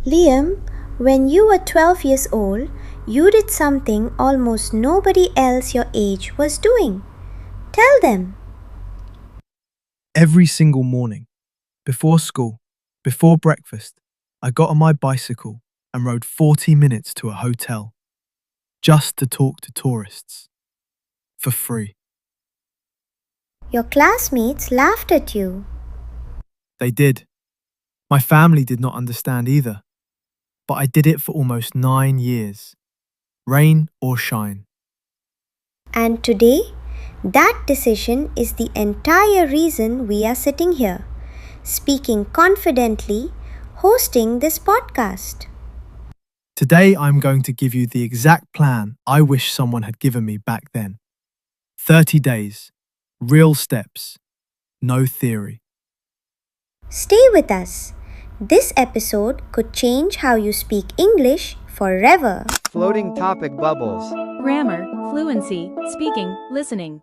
Liam, when you were 12 years old, you did something almost nobody else your age was doing. Tell them. Every single morning, before school, before breakfast, I got on my bicycle and rode 40 minutes to a hotel just to talk to tourists for free. Your classmates laughed at you. They did. My family did not understand either, but I did it for almost 9 years, rain or shine. And today, that decision is the entire reason we are sitting here, speaking confidently, hosting this podcast. Today, I'm going to give you the exact plan I wish someone had given me back then. 30 days, real steps, no theory. Stay with us. This episode could change how you speak English forever. Floating topic bubbles. Grammar, fluency, speaking, listening.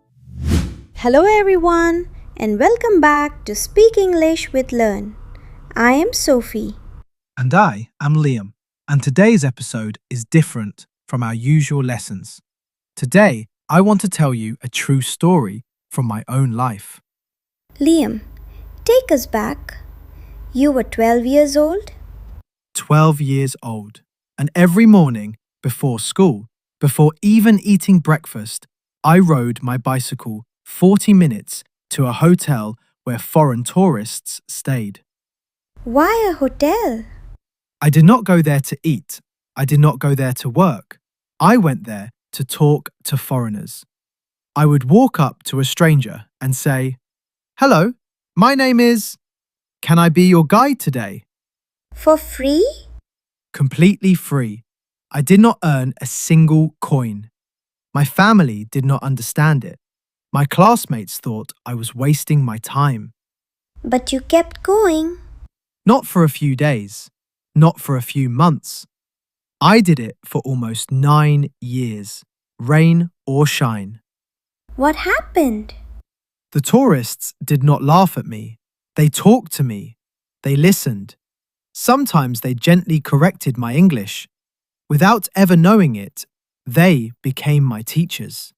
Hello everyone and welcome back to Speak English with Learn. I am Sophie. And I am Liam, and today's episode is different from our usual lessons. Today, I want to tell you a true story from my own life. Liam, take us back. You were 12 years old? 12 years old, and every morning, before school, before even eating breakfast, I rode my bicycle 40 minutes to a hotel where foreign tourists stayed. Why a hotel? I did not go there to eat. I did not go there to work. I went there to talk to foreigners. I would walk up to a stranger and say, "Hello, my name is... Can I be your guide today?" For free? Completely free. I did not earn a single coin. My family did not understand it. My classmates thought I was wasting my time. But you kept going. Not for a few days, not for a few months. I did it for almost 9 years, rain or shine. What happened? The tourists did not laugh at me. They talked to me. They listened. Sometimes they gently corrected my English. Without ever knowing it, they became my teachers.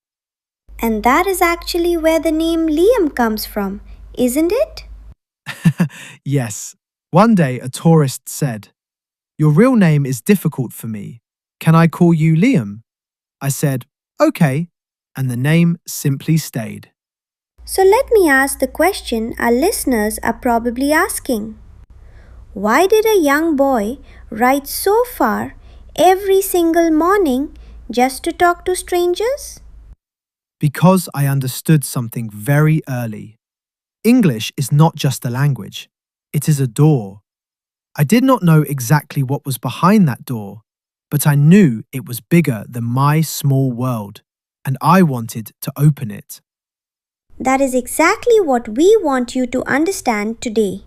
And that is actually where the name Liam comes from, isn't it? Yes. One day a tourist said, "Your real name is difficult for me. Can I call you Liam?" I said, "Okay," and the name simply stayed. So let me ask the question our listeners are probably asking. Why did a young boy ride so far every single morning just to talk to strangers? Because I understood something very early. English is not just a language. It is a door. I did not know exactly what was behind that door, but I knew it was bigger than my small world, and I wanted to open it. That is exactly what we want you to understand today.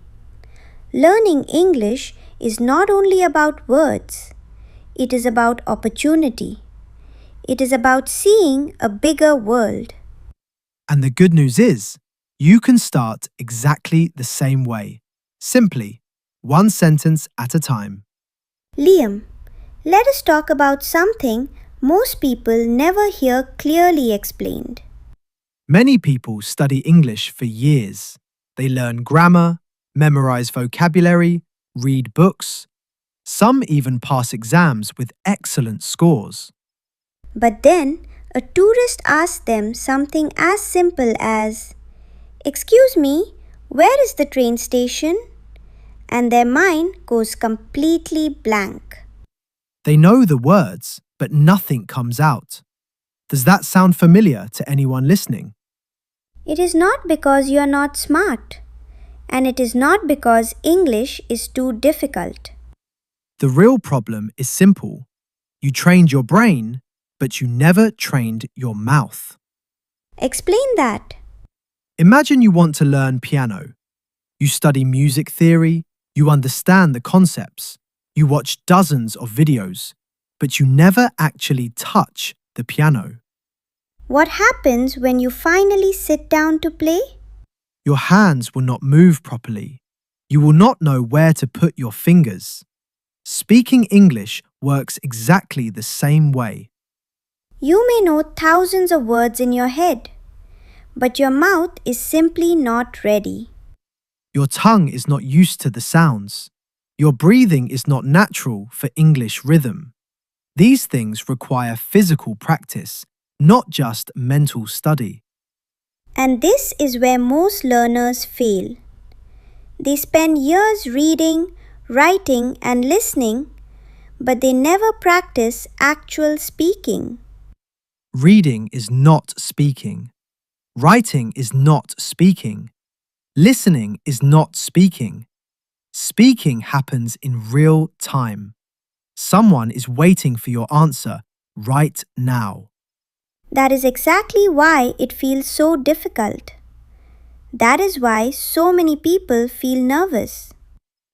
Learning English is not only about words, it is about opportunity. It is about seeing a bigger world. And the good news is, you can start exactly the same way. Simply, one sentence at a time. Liam, let us talk about something most people never hear clearly explained. Many people study English for years. They learn grammar, memorize vocabulary, read books. Some even pass exams with excellent scores. But then a tourist asks them something as simple as, "Excuse me, where is the train station?" And their mind goes completely blank. They know the words, but nothing comes out. Does that sound familiar to anyone listening? It is not because you are not smart, and it is not because English is too difficult. The real problem is simple. You trained your brain, but you never trained your mouth. Explain that. Imagine you want to learn piano. You study music theory, you understand the concepts, you watch dozens of videos, but you never actually touch the piano. What happens when you finally sit down to play? Your hands will not move properly. You will not know where to put your fingers. Speaking English works exactly the same way. You may know thousands of words in your head, but your mouth is simply not ready. Your tongue is not used to the sounds. Your breathing is not natural for English rhythm. These things require physical practice, not just mental study. And this is where most learners fail. They spend years reading, writing, and listening, but they never practice actual speaking. Reading is not speaking. Writing is not speaking. Listening is not speaking. Speaking happens in real time. Someone is waiting for your answer right now. That is exactly why it feels so difficult. That is why so many people feel nervous.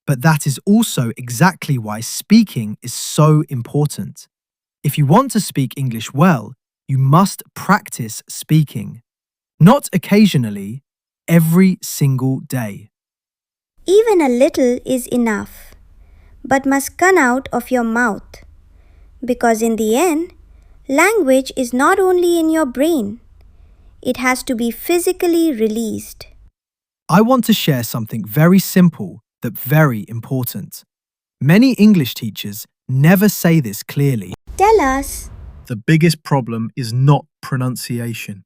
But that is also exactly why speaking is so important. If you want to speak English well, you must practice speaking. Not occasionally, every single day. Even a little is enough, but must come out of your mouth. Because in the end, language is not only in your brain, it has to be physically released. I want to share something very simple but very important. Many English teachers never say this clearly. Tell us. The biggest problem is not pronunciation.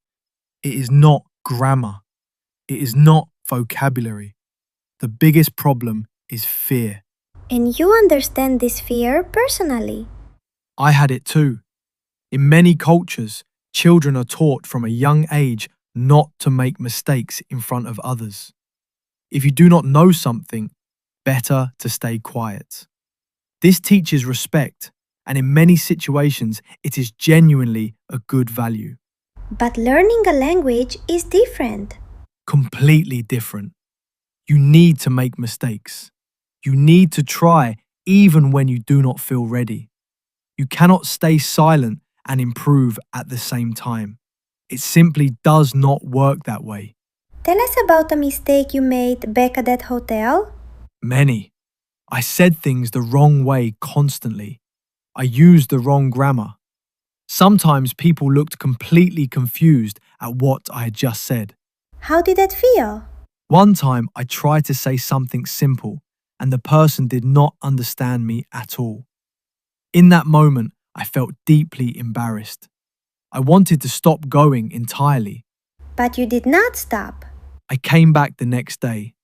It is not grammar. It is not vocabulary. The biggest problem is fear. And you understand this fear personally. I had it too. In many cultures, children are taught from a young age not to make mistakes in front of others. If you do not know something, better to stay quiet. This teaches respect, and in many situations, it is genuinely a good value. But learning a language is different. Completely different. You need to make mistakes. You need to try even when you do not feel ready. You cannot stay silent and improve at the same time. It simply does not work that way. Tell us about a mistake you made back at that hotel. Many. I said things the wrong way constantly. I used the wrong grammar. Sometimes people looked completely confused at what I had just said. How did that feel? One time I tried to say something simple and the person did not understand me at all. In that moment, I felt deeply embarrassed. I wanted to stop going entirely. But you did not stop. I came back the next day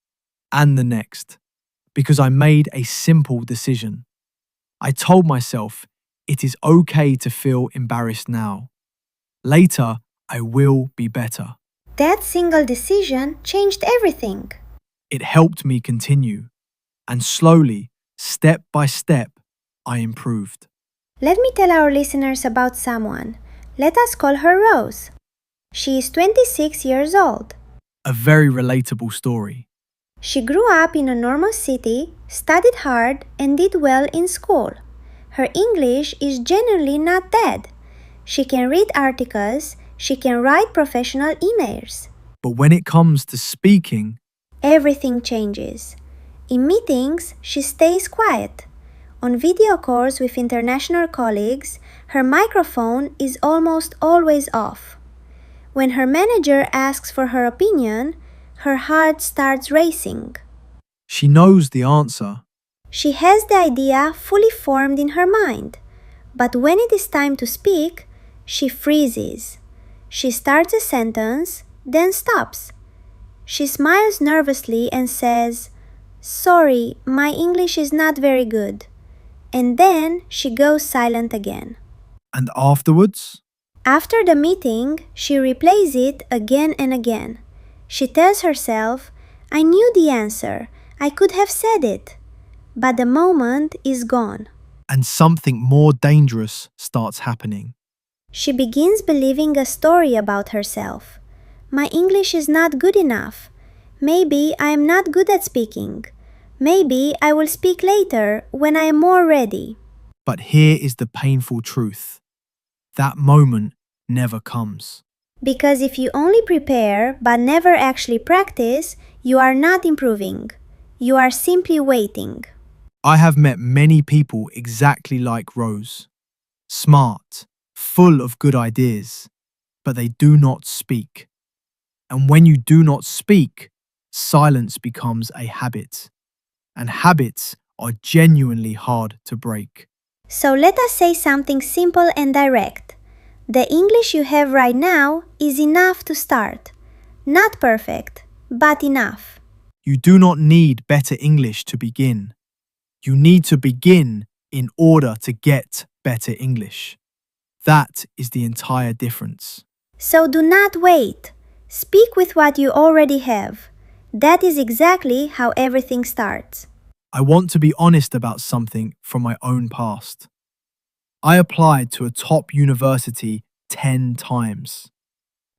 and the next because I made a simple decision. I told myself it is okay to feel embarrassed now. Later, I will be better. That single decision changed everything. It helped me continue, and slowly, step by step, I improved. Let me tell our listeners about someone. Let us call her Rose. She is 26 years old. A very relatable story. She grew up in a normal city, studied hard, and did well in school. Her English is generally not bad. She can read articles, she can write professional emails. But when it comes to speaking, Everything changes. In meetings, she stays quiet. On video calls with international colleagues, her microphone is almost always off. When her manager asks for her opinion, her heart starts racing. she knows the answer, She has the idea fully formed in her mind, but when it is time to speak, she freezes. She starts a sentence, then stops. She smiles nervously and says, "Sorry, my English is not very good." And then she goes silent again. and afterwards, After the meeting, she replays it again and again. She tells herself, "I knew the answer. I could have said it." But the moment is gone. and something more dangerous starts happening. She begins believing a story about herself. My English is not good enough. Maybe I am not good at speaking. Maybe I will speak later when I am more ready. But here is the painful truth. That moment never comes. Because if you only prepare but never actually practice, you are not improving. You are simply waiting. I have met many people exactly like Rose. Smart, full of good ideas, but they do not speak. And when you do not speak, silence becomes a habit. And habits are genuinely hard to break. So let us say something simple and direct. The English you have right now is enough to start. Not perfect, but enough. You do not need better English to begin. You need to begin in order to get better English. That is the entire difference. So do not wait. Speak with what you already have. That is exactly how everything starts. I want to be honest about something from my own past. I applied to a top university 10 times.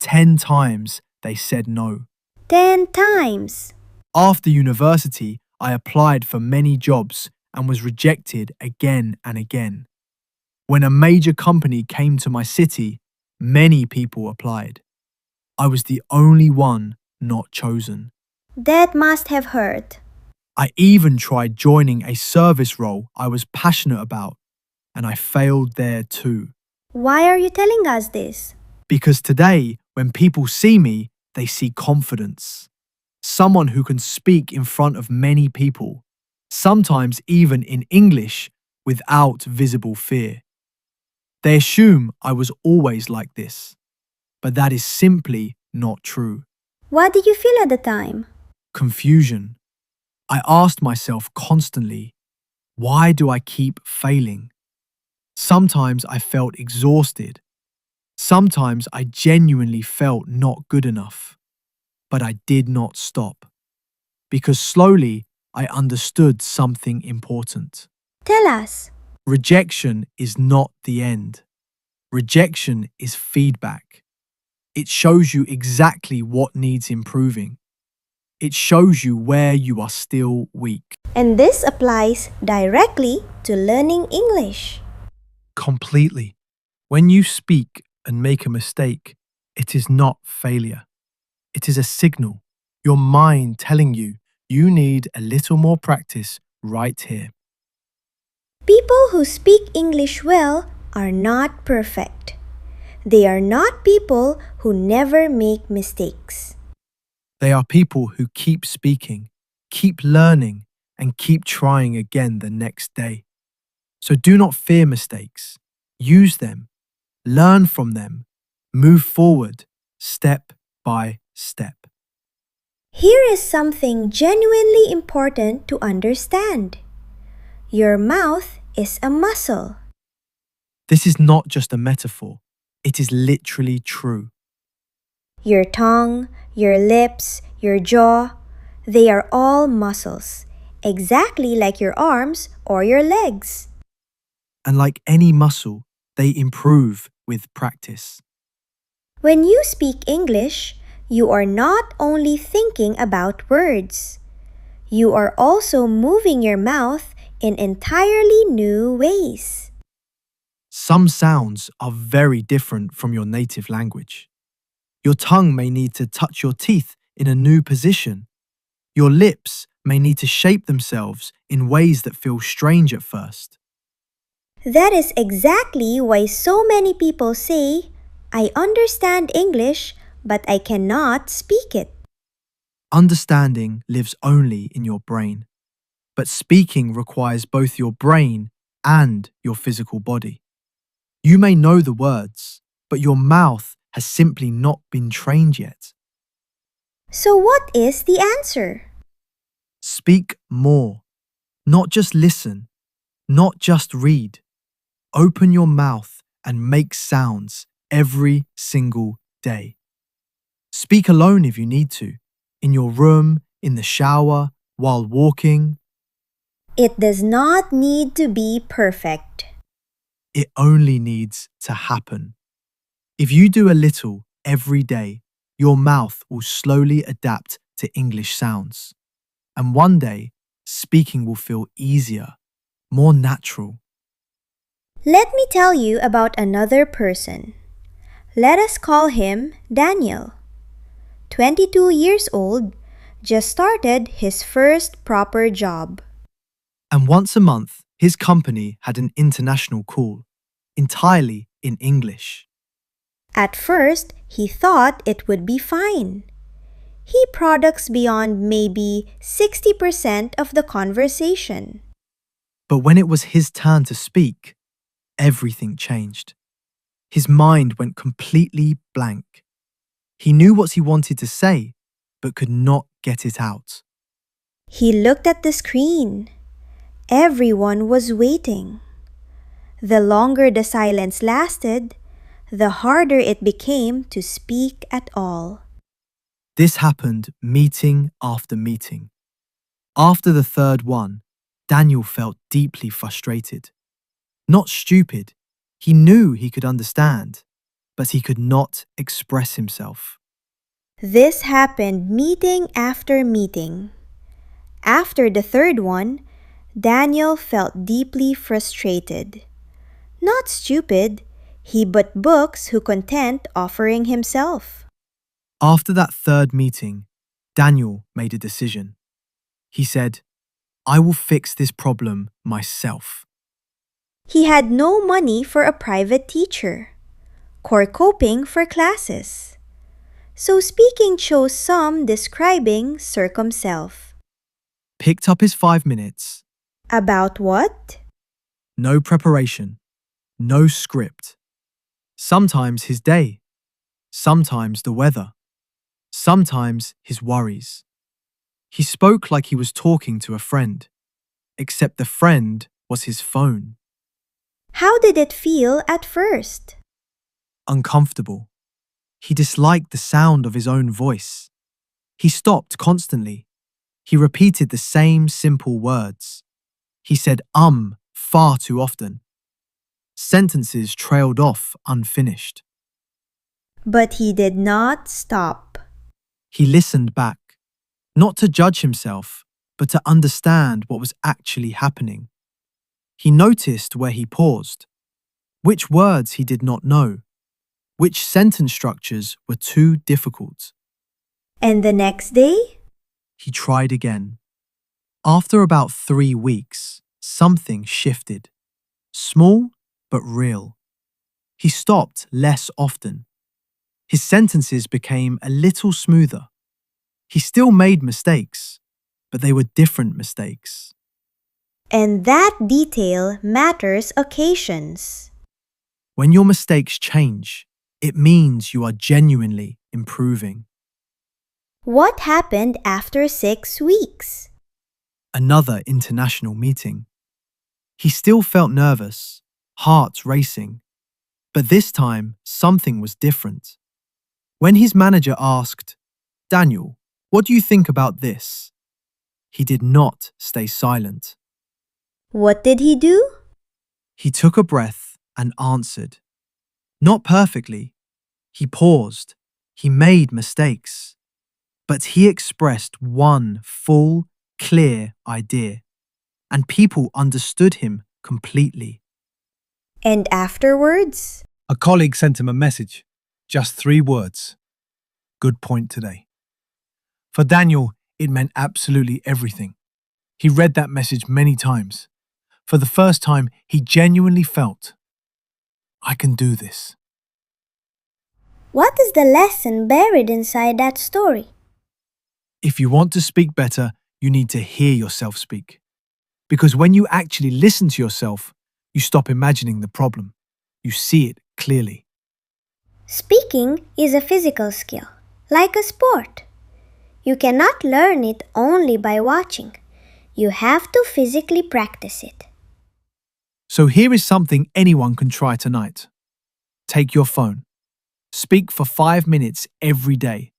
10 times they said no. 10 times. After university, I applied for many jobs and was rejected again and again. When a major company came to my city, many people applied. I was the only one not chosen. That must have hurt. I even tried joining a service role I was passionate about, and I failed there too. Why are you telling us this? Because today, when people see me, they see confidence. Someone who can speak in front of many people, sometimes even in English, without visible fear. They assume I was always like this, but that is simply not true. What did you feel at the time? Confusion. I asked myself constantly, why do I keep failing? Sometimes I felt exhausted. Sometimes I genuinely felt not good enough. But I did not stop. Because slowly I understood something important. Tell us. Rejection is not the end. Rejection is feedback. It shows you exactly what needs improving. It shows you where you are still weak. And this applies directly to learning English. Completely. When you speak and make a mistake, it is not failure. It is a signal, your mind telling you you need a little more practice right here. People who speak English well are not perfect. They are not people who never make mistakes. They are people who keep speaking, keep learning, and keep trying again the next day. So do not fear mistakes. Use them, learn from them, move forward, step by step. Here is something genuinely important to understand. Your mouth is a muscle. This is not just a metaphor, it is literally true. Your tongue, your lips, your jaw, they are all muscles, exactly like your arms or your legs. And like any muscle, they improve with practice. When you speak English, you are not only thinking about words. You are also moving your mouth in entirely new ways. Some sounds are very different from your native language. Your tongue may need to touch your teeth in a new position. Your lips may need to shape themselves in ways that feel strange at first. That is exactly why so many people say, I understand English, but I cannot speak it. Understanding lives only in your brain, but speaking requires both your brain and your physical body. You may know the words, but your mouth has simply not been trained yet. So what is the answer? Speak more, not just listen, not just read. Open your mouth and make sounds every single day. Speak alone if you need to, in your room, in the shower, while walking. It does not need to be perfect. It only needs to happen. If you do a little every day, your mouth will slowly adapt to English sounds. And one day, speaking will feel easier, more natural. Let me tell you about another person. Let us call him Daniel. 22 years old, just started his first proper job. And once a month, his company had an international call, entirely in English. At first, he thought it would be fine. He products beyond maybe 60% of the conversation. But when it was his turn to speak, everything changed. His mind went completely blank. He knew what he wanted to say, but could not get it out. He looked at the screen. Everyone was waiting. The longer the silence lasted, the harder it became to speak at all. This happened meeting after meeting. After the third one, Daniel felt deeply frustrated. Not stupid. He knew he could understand, but he could not express himself. This happened meeting after meeting. After the third one, Daniel felt deeply frustrated. Not stupid, he but books who content offering himself. After that third meeting, Daniel made a decision. He said, I will fix this problem myself. He had no money for a private teacher, core coping for classes. So speaking chose some describing circumself. Picked up his 5 minutes. About what? No preparation. No script. Sometimes his day. Sometimes the weather. Sometimes his worries. He spoke like he was talking to a friend, except the friend was his phone. How did it feel at first? Uncomfortable. He disliked the sound of his own voice. He stopped constantly. He repeated the same simple words. He said far too often. Sentences trailed off unfinished. But he did not stop. He listened back, not to judge himself, but to understand what was actually happening. He noticed where he paused, which words he did not know, which sentence structures were too difficult. And the next day? He tried again. After about 3 weeks, something shifted. Small, but real. He stopped less often. His sentences became a little smoother. He still made mistakes, but they were different mistakes. And that detail matters occasions. When your mistakes change, it means you are genuinely improving. What happened after 6 weeks? Another international meeting. He still felt nervous, heart racing, but this time something was different. When his manager asked, Daniel, what do you think about this? He did not stay silent. What did he do? He took a breath and answered. Not perfectly. He paused. He made mistakes. But he expressed one full, clear idea, and people understood him completely. And afterwards? A colleague sent him a message. Just 3 words. Good point today. For Daniel, it meant absolutely everything. He read that message many times. For the first time, he genuinely felt, I can do this. What is the lesson buried inside that story? If you want to speak better, you need to hear yourself speak. Because when you actually listen to yourself, you stop imagining the problem. You see it clearly. Speaking is a physical skill, like a sport. You cannot learn it only by watching. You have to physically practice it. So here is something anyone can try tonight. Take your phone. Speak for 5 minutes every day.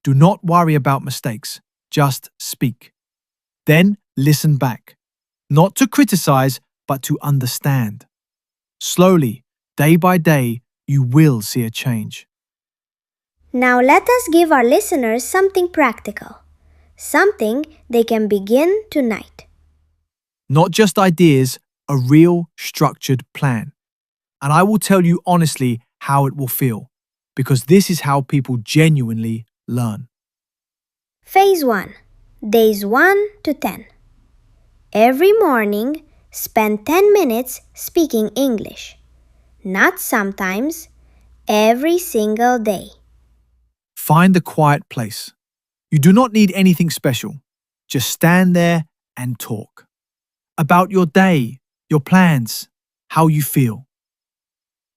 Do not worry about mistakes. Just speak. Then listen back. Not to criticize, but to understand. Slowly, day by day, you will see a change. Now let us give our listeners something practical, something they can begin tonight. Not just ideas, a real structured plan. And I will tell you honestly how it will feel, because this is how people genuinely learn. Phase 1. Days 1 to 10. Every morning, spend 10 minutes speaking English. Not sometimes, every single day. Find the quiet place. You do not need anything special. Just stand there and talk. About your day, your plans, how you feel.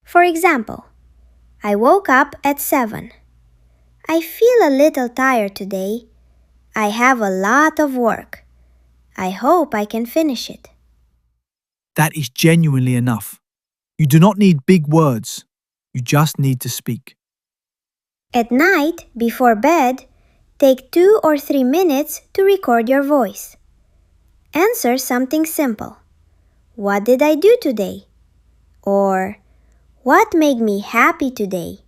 For example, I woke up at 7. I feel a little tired today. I have a lot of work. I hope I can finish it. That is genuinely enough. You do not need big words. You just need to speak. At night, before bed, take 2 or 3 minutes to record your voice. Answer something simple. What did I do today? Or, what made me happy today?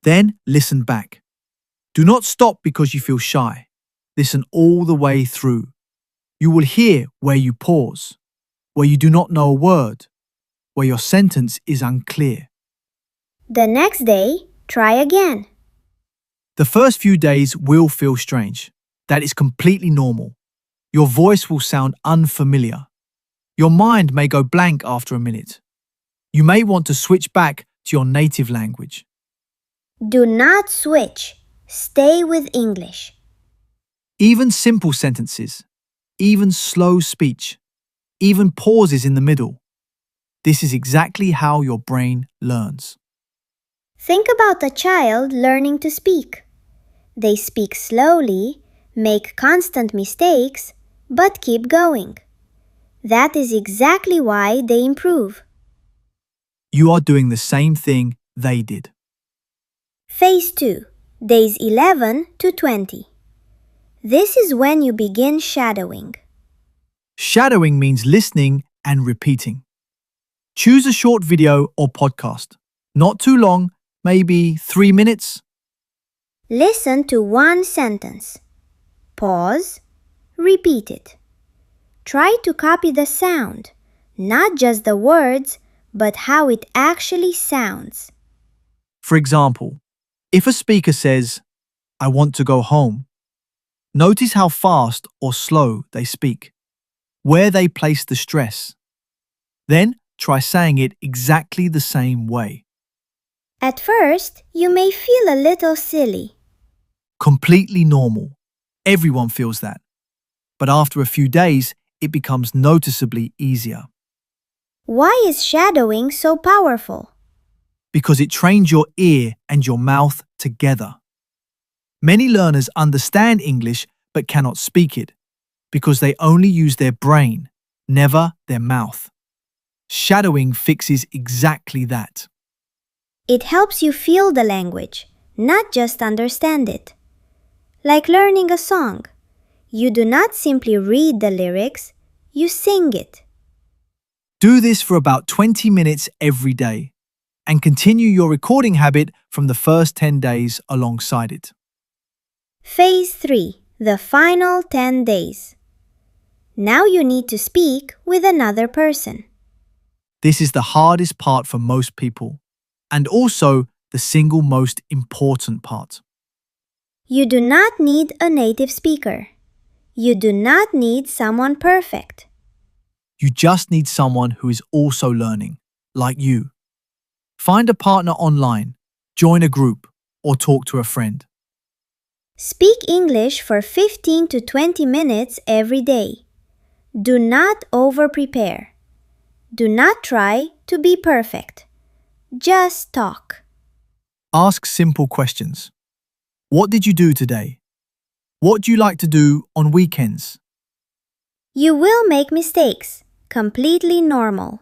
Then listen back. Do not stop because you feel shy. Listen all the way through. You will hear where you pause, where you do not know a word, where your sentence is unclear. The next day, try again. The first few days will feel strange. That is completely normal. Your voice will sound unfamiliar. Your mind may go blank after a minute. You may want to switch back to your native language. Do not switch. Stay with English. Even simple sentences, even slow speech, even pauses in the middle. This is exactly how your brain learns. Think about a child learning to speak. They speak slowly, make constant mistakes, but keep going. That is exactly why they improve. You are doing the same thing they did. Phase 2, days 11 to 20. This is when you begin shadowing. Shadowing means listening and repeating. Choose a short video or podcast. Not too long, maybe 3 minutes. Listen to one sentence. Pause. Repeat it. Try to copy the sound, not just the words, but how it actually sounds. For example, if a speaker says, "I want to go home," notice how fast or slow they speak, where they place the stress. Then try saying it exactly the same way. At first, you may feel a little silly. Completely normal. Everyone feels that. But after a few days, it becomes noticeably easier. Why is shadowing so powerful? Because it trains your ear and your mouth together. Many learners understand English but cannot speak it because they only use their brain, never their mouth. Shadowing fixes exactly that. It helps you feel the language, not just understand it. Like learning a song. You do not simply read the lyrics, you sing it. Do this for about 20 minutes every day and continue your recording habit from the first 10 days alongside it. Phase 3, the final 10 days. Now you need to speak with another person. This is the hardest part for most people and also the single most important part. You do not need a native speaker. You do not need someone perfect. You just need someone who is also learning, like you. Find a partner online, join a group, or talk to a friend. Speak English for 15 to 20 minutes every day. Do not over-prepare. Do not try to be perfect. Just talk. Ask simple questions. What did you do today? What do you like to do on weekends? You will make mistakes. Completely normal.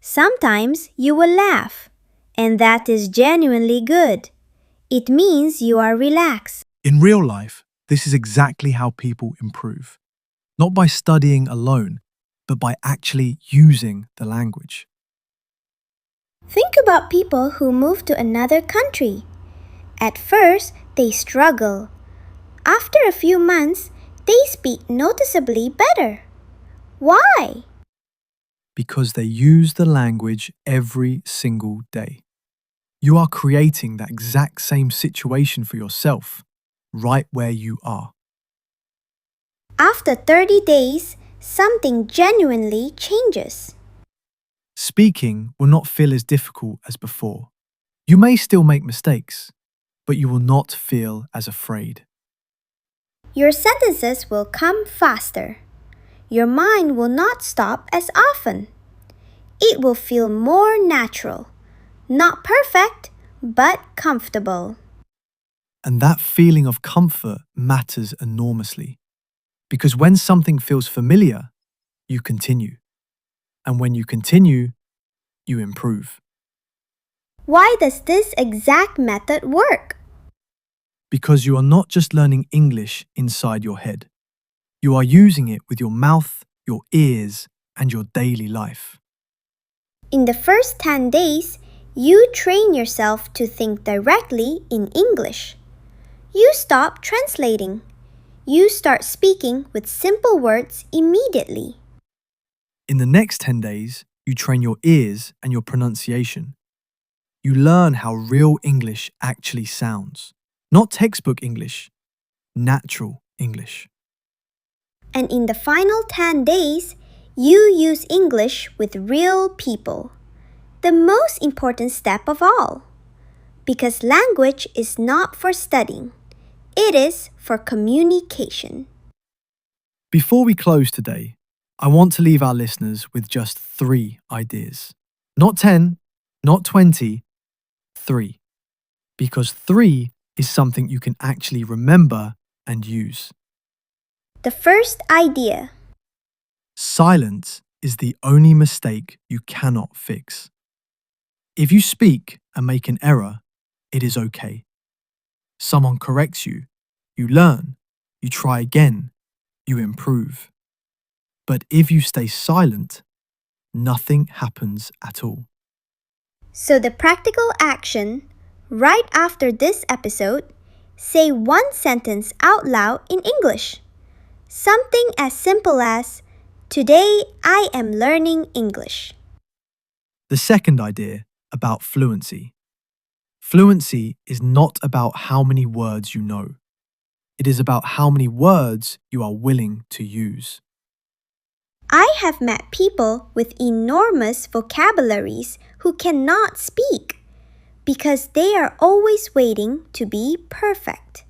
Sometimes you will laugh, and that is genuinely good. It means you are relaxed. In real life, this is exactly how people improve. Not by studying alone, but by actually using the language. Think about people who move to another country. At first, they struggle. After a few months, they speak noticeably better. Why? Because they use the language every single day. You are creating that exact same situation for yourself, right where you are. After 30 days, something genuinely changes. Speaking will not feel as difficult as before. You may still make mistakes, but you will not feel as afraid. Your sentences will come faster. Your mind will not stop as often. It will feel more natural. Not perfect, but comfortable. And that feeling of comfort matters enormously. Because when something feels familiar, you continue. And when you continue, you improve. Why does this exact method work? Because you are not just learning English inside your head. You are using it with your mouth, your ears, and your daily life. In the first 10 days, you train yourself to think directly in English. You stop translating. You start speaking with simple words immediately. In the next 10 days, you train your ears and your pronunciation. You learn how real English actually sounds. Not textbook English, natural English. And in the final 10 days, you use English with real people. The most important step of all. Because language is not for studying. It is for communication. Before we close today, I want to leave our listeners with just 3 ideas. Not 10, not 20, 3. Because 3 is something you can actually remember and use. The first idea. Silence is the only mistake you cannot fix. If you speak and make an error, it is okay. Someone corrects you, you learn, you try again, you improve. But if you stay silent, nothing happens at all. So the practical action, right after this episode, say one sentence out loud in English. Something as simple as, "Today I am learning English." The second idea about fluency. Fluency is not about how many words you know. It is about how many words you are willing to use. I have met people with enormous vocabularies who cannot speak because they are always waiting to be perfect.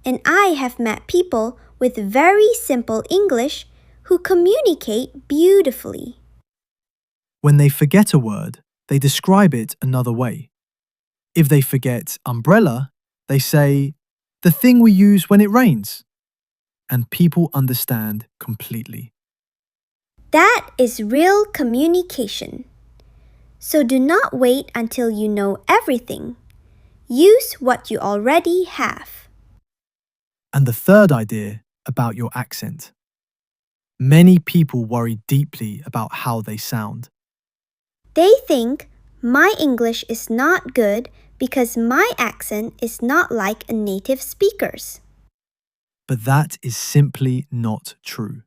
And I have met people with very simple English who communicate beautifully. When they forget a word, they describe it another way. If they forget umbrella, they say, the thing we use when it rains. And people understand completely. That is real communication. So do not wait until you know everything. Use what you already have. And the third idea about your accent. Many people worry deeply about how they sound. They think my English is not good because my accent is not like a native speaker's. But that is simply not true.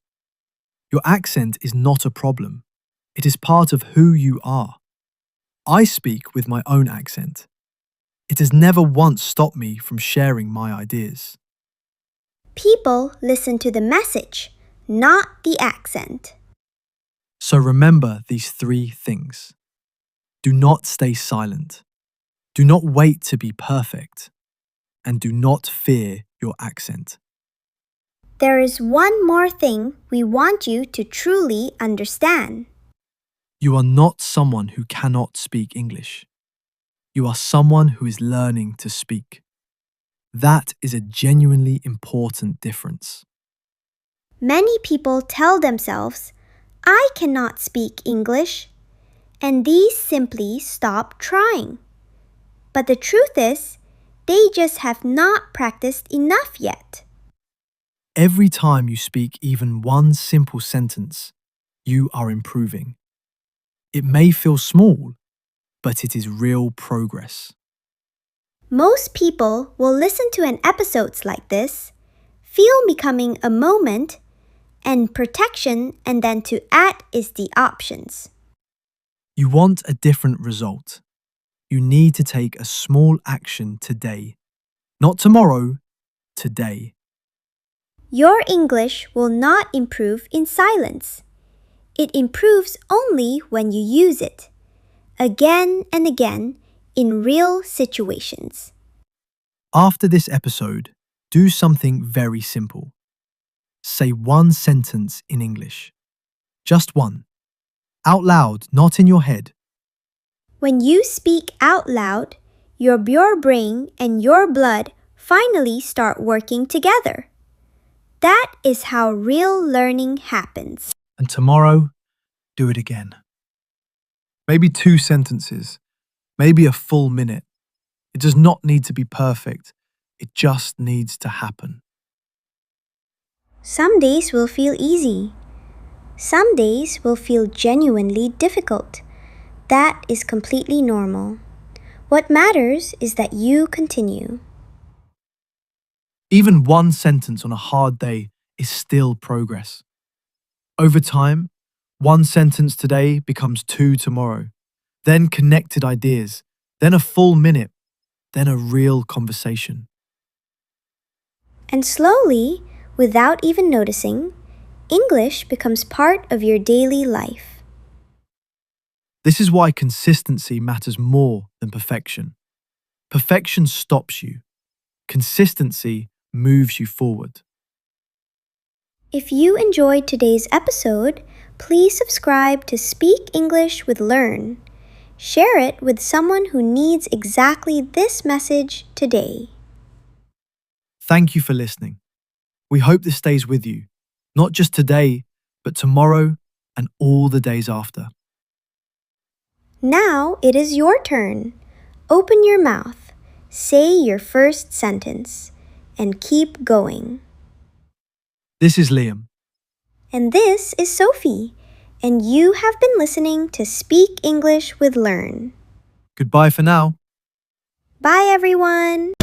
Your accent is not a problem. It is part of who you are. I speak with my own accent. It has never once stopped me from sharing my ideas. People listen to the message, not the accent. So remember these 3 things. Do not stay silent. Do not wait to be perfect. And do not fear your accent. There is one more thing we want you to truly understand. You are not someone who cannot speak English. You are someone who is learning to speak. That is a genuinely important difference. Many people tell themselves, "I cannot speak English," and these simply stop trying. But the truth is, they just have not practiced enough yet. Every time you speak even one simple sentence, you are improving. It may feel small, but it is real progress. Most people will listen to an episode like this, feel becoming a moment, and protection, and then to add is the options. You want a different result. You need to take a small action today. Not tomorrow, today. Your English will not improve in silence. It improves only when you use it, again and again, in real situations. After this episode, do something very simple. Say one sentence in English. Just one. Out loud, not in your head. When you speak out loud, your brain and your blood finally start working together. That is how real learning happens. And tomorrow, do it again. Maybe 2 sentences, maybe a full minute. It does not need to be perfect. It just needs to happen. Some days will feel easy. Some days will feel genuinely difficult. That is completely normal. What matters is that you continue. Even one sentence on a hard day is still progress. Over time, one sentence today becomes 2 tomorrow, then connected ideas, then a full minute, then a real conversation. And slowly, without even noticing, English becomes part of your daily life. This is why consistency matters more than perfection. Perfection stops you. Consistency moves you forward. If you enjoyed today's episode, please subscribe to Speak English with Learn. Share it with someone who needs exactly this message today. Thank you for listening. We hope this stays with you, not just today, but tomorrow and all the days after. Now it is your turn. Open your mouth, say your first sentence, and keep going. This is Liam. And this is Sophie, and you have been listening to Speak English with Learn. Goodbye for now. Bye, everyone!